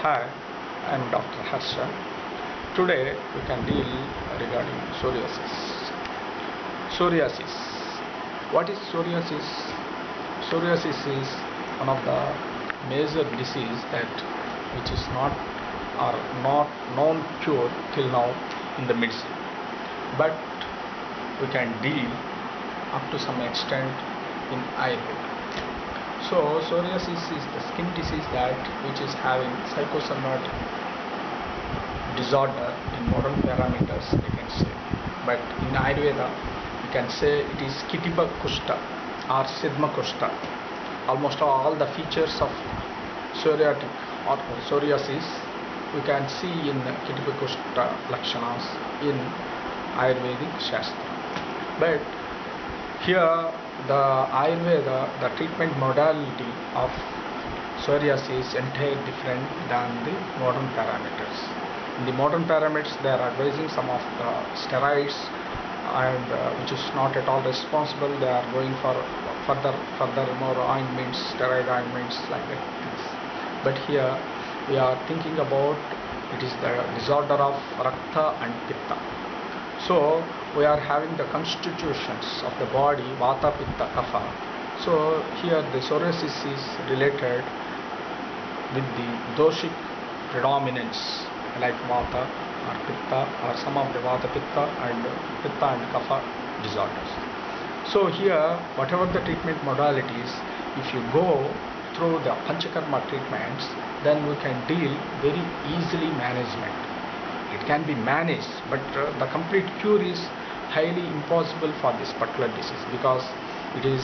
Hi, I'm Dr. Harsha. Today we can deal regarding psoriasis. Psoriasis. What is psoriasis? Psoriasis is one of the major disease that which is not or not known cure till now in the medicine. But we can deal up to some extent in Ayurveda. So psoriasis is the skin disease that which is having psychosomatic disorder in modern parameters they can say. But in Ayurveda we can say it is Kitiba Kushta or Sidma Kushta. Almost all the features of psoriatic or psoriasis we can see in Kitiba Kushta Lakshanas in Ayurvedic Shastra. But here the Ayurveda, the treatment modality of psoriasis is entirely different than the modern parameters. In the modern parameters they are advising some of the steroids and which is not at all responsible. They are going for further more ointments, steroid ointments like that things. But here we are thinking about it is the disorder of Rakta and Pitta. So we are having the constitutions of the body, Vata, Pitta, Kapha. So here the psoriasis is related with the doshic predominance like Vata or Pitta or some of the Vata, Pitta and Kapha disorders. So here whatever the treatment modalities, if you go through the Panchakarma treatments, then we can deal very easily management. It can be managed, but the complete cure is highly impossible for this particular disease because it is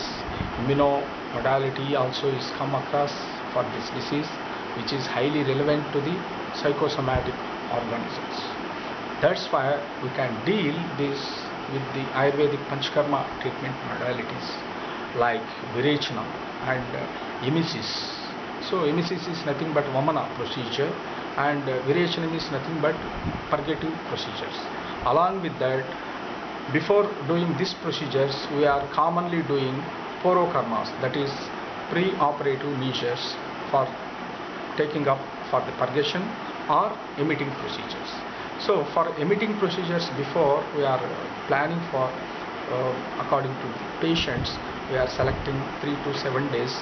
immunomodality also is come across for this disease, which is highly relevant to the psychosomatic organisms. That's why we can deal this with the Ayurvedic Panchakarma treatment modalities like Virechana and emesis. So emesis is nothing but Vamana procedure and Virechana is nothing but purgative procedures. Along with that, before doing these procedures, we are commonly doing porokarmas, that is pre-operative measures for taking up for the purgation or emitting procedures. So for emitting procedures before we are planning for according to the patients, we are selecting 3 to 7 days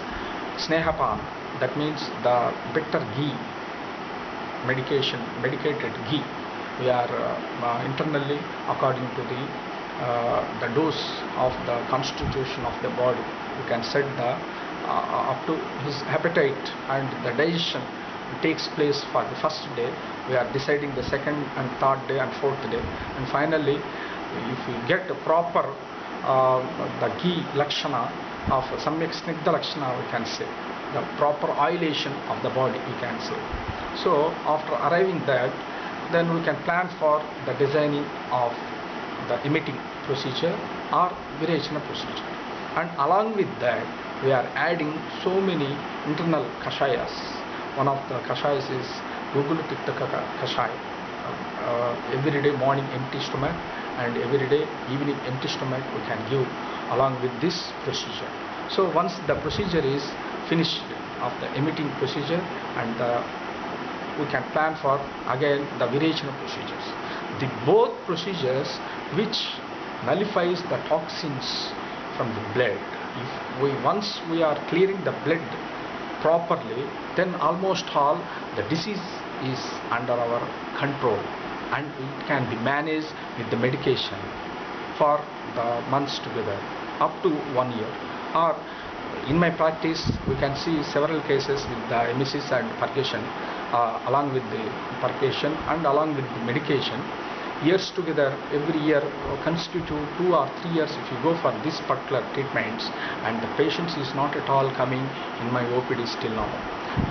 Snehapana, that means the bitter ghee medicated ghee. We are internally according to the dose of the constitution of the body, we can set the up to his appetite and the digestion takes place for the first day. We are deciding the second and third day and fourth day, and finally if we get a proper the ghee lakshana of samyak snigdha lakshana, we can say the proper oilation of the body, we can say. So after arriving that, then we can plan for the designing of the emitting procedure or Virechana procedure. And along with that, we are adding so many internal kashayas. One of the kashayas is Gugulu Tikta Kashaya. Every day morning empty stomach and every day evening empty stomach we can give along with this procedure. So once the procedure is finished of the emitting procedure, and we can plan for again the Virechana procedures. The both procedures which nullifies the toxins from the blood. If once we are clearing the blood properly, then almost all the disease is under our control and it can be managed with the medication for the months together up to 1 year. Or in my practice we can see several cases with the emesis and purgation, along with the purgation and along with the medication, years together, every year constitute 2 or 3 years if you go for this particular treatments, and the patients is not at all coming in my OPD till now.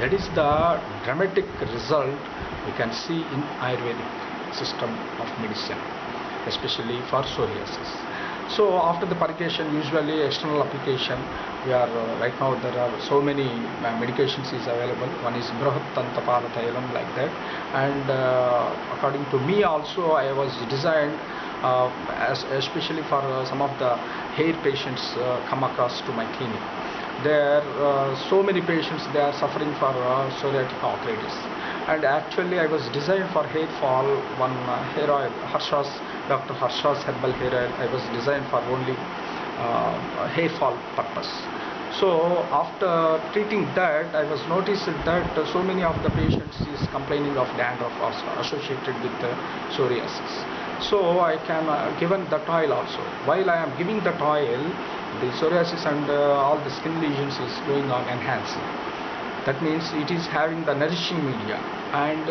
That is the dramatic result we can see in Ayurvedic system of medicine, especially for psoriasis. So after the purgation, usually external application, we are right now there are so many medications is available. One is Brahat Tantapala Thailam, like that, and according to me also I was designed especially for some of the hair patients come across to my clinic. there so many patients they are suffering for psoriatic arthritis, and actually I was designed for hair fall one hair oil, Harsha's, Dr. Harsha's herbal hair oil. I was designed for only hair fall purpose. So after treating that, I was noticed that so many of the patients is complaining of dandruff also associated with psoriasis. So I can given that oil also. While I am giving that oil, the psoriasis and all the skin lesions is going on enhancing. That means it is having the nourishing media, and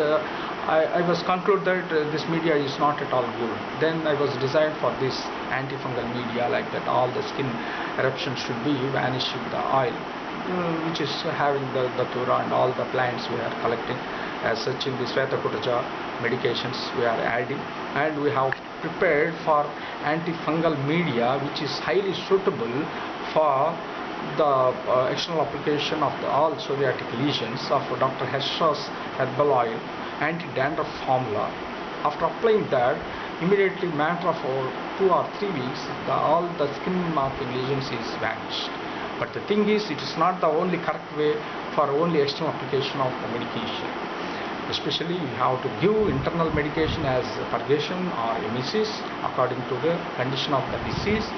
I was conclude that this media is not at all good. Then I was designed for this antifungal media, like that all the skin eruption should be vanished with the oil, which is having the datura and all the plants we are collecting. As such, in the Svetakutaja medications we are adding, and we have prepared for antifungal media which is highly suitable for the external application of all psoriatic lesions of Dr. Harsha's herbal oil anti-dandruff formula. After applying that, immediately matter of 2 or 3 weeks, all the skin marking lesions is vanished. But the thing is, it is not the only correct way for only external application of the medication. Especially you have to give internal medication as purgation or emesis according to the condition of the disease,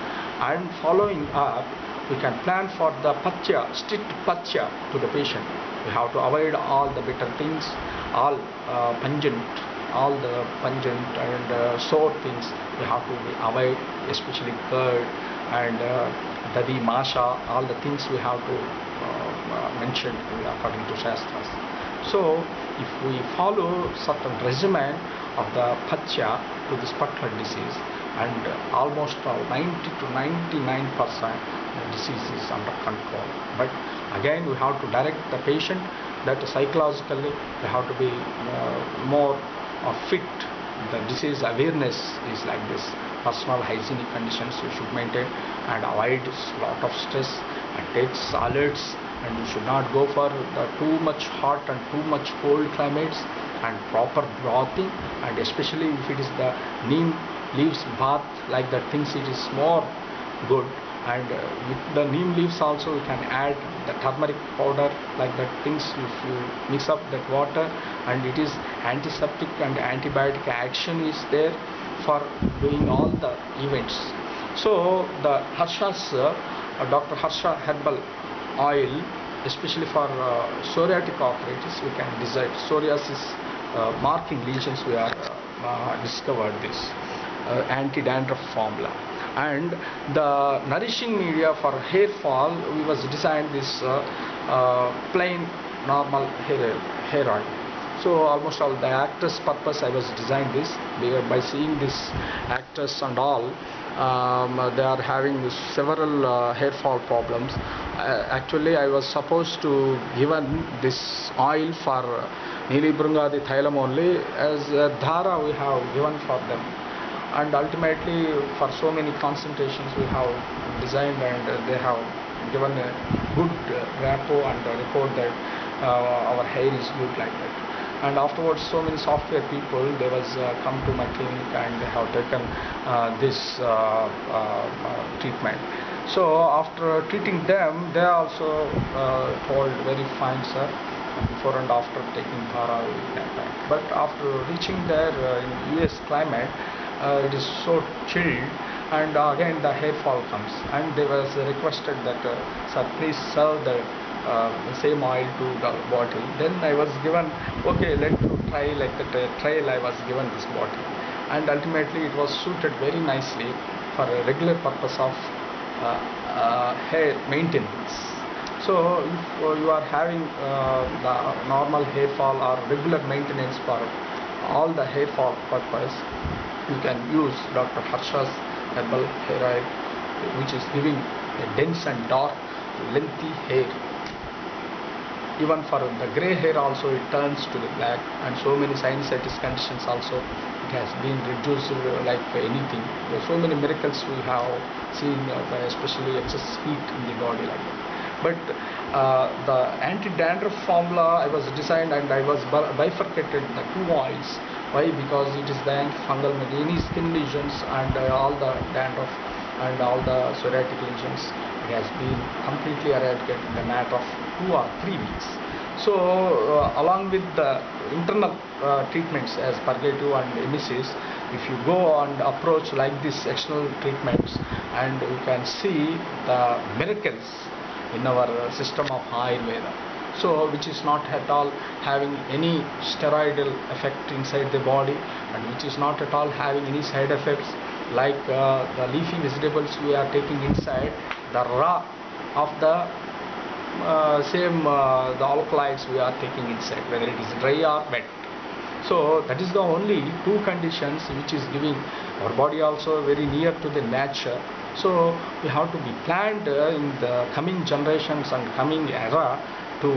and following up we can plan for the patya, strict patya to the patient. We have to avoid all the bitter things, all pungent and sour things we have to avoid, especially curd and dadi, masha, all the things we have to mention according to Shastras. So if we follow certain regimen of the patya to this particular disease, and almost 90 to 99% the disease is under control. But again we have to direct the patient that psychologically they have to be more fit. The disease awareness is like this. Personal hygienic conditions you should maintain and avoid lot of stress and take solids, and you should not go for the too much hot and too much cold climates, and proper bathing, and especially if it is the neem leaves bath like that things, it is more good. And with the neem leaves also you can add the turmeric powder like that things. If you mix up that water, and it is antiseptic and antibiotic action is there for doing all the events. So the Harsha's Dr. Harsha herbal oil, especially for psoriatic arthritis, we can decide psoriasis marking lesions, we are discovered this anti-dandruff formula. And the nourishing media for hair fall, we was designed this plain normal hair oil. So almost all the actors purpose I was designed this, by seeing this actors and all, they are having several hair fall problems. Actually I was supposed to given this oil for Neeli Brungadi Thailam only, as dhara we have given for them, and ultimately for so many concentrations we have designed, and they have given a good rapport and report that our hair is good like that. And afterwards so many software people, they was come to my clinic and they have taken this treatment. So after treating them, they also told very fine sir, before and after taking dhara we can find. But after reaching there in US climate, it is so chilled, and again the hair fall comes, and they was requested that sir please serve the same oil to the bottle. Then I was given, okay, let to try like that trial. I was given this bottle, and ultimately it was suited very nicely for a regular purpose of hair maintenance. So if you are having the normal hair fall or regular maintenance for all the hair fall purpose, you can use Dr. Harsha's herbal hair oil, which is giving a dense and dark lengthy hair. Even for the grey hair also it turns to the black, and so many sinusitis conditions also it has been reduced like anything. There are so many miracles we have seen, especially excess heat in the body like that. But the anti-dandruff formula I was designed, and I was bifurcated the two oils. Why? Because it is the antifungal, any skin lesions and all the dandruff and all the psoriatic lesions, it has been completely eradicated in the matter of 2 or 3 weeks. So along with the internal treatments as purgative and emesis, if you go and approach like this external treatments, and you can see the miracles in our system of Ayurveda. So which is not at all having any steroidal effect inside the body, and which is not at all having any side effects like the leafy vegetables we are taking inside, the raw of the the alkaloids we are taking inside, whether it is dry or wet. So that is the only two conditions which is giving our body also very near to the nature. So we have to be planned in the coming generations and coming era to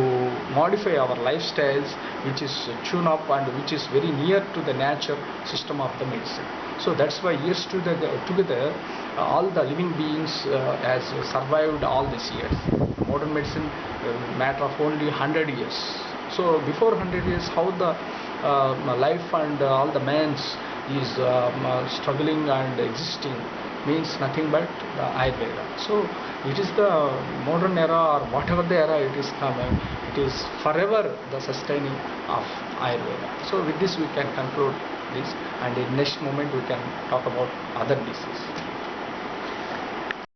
modify our lifestyles, which is tune up and which is very near to the nature system of the medicine. So that's why years together all the living beings has survived all these years. Modern medicine matter of only 100 years. So before 100 years, how the life and all the man's is struggling and existing means nothing but the Ayurveda. So it is the modern era, or whatever the era it is coming, it is forever the sustaining of Ayurveda. So with this we can conclude this, and in next moment we can talk about other diseases.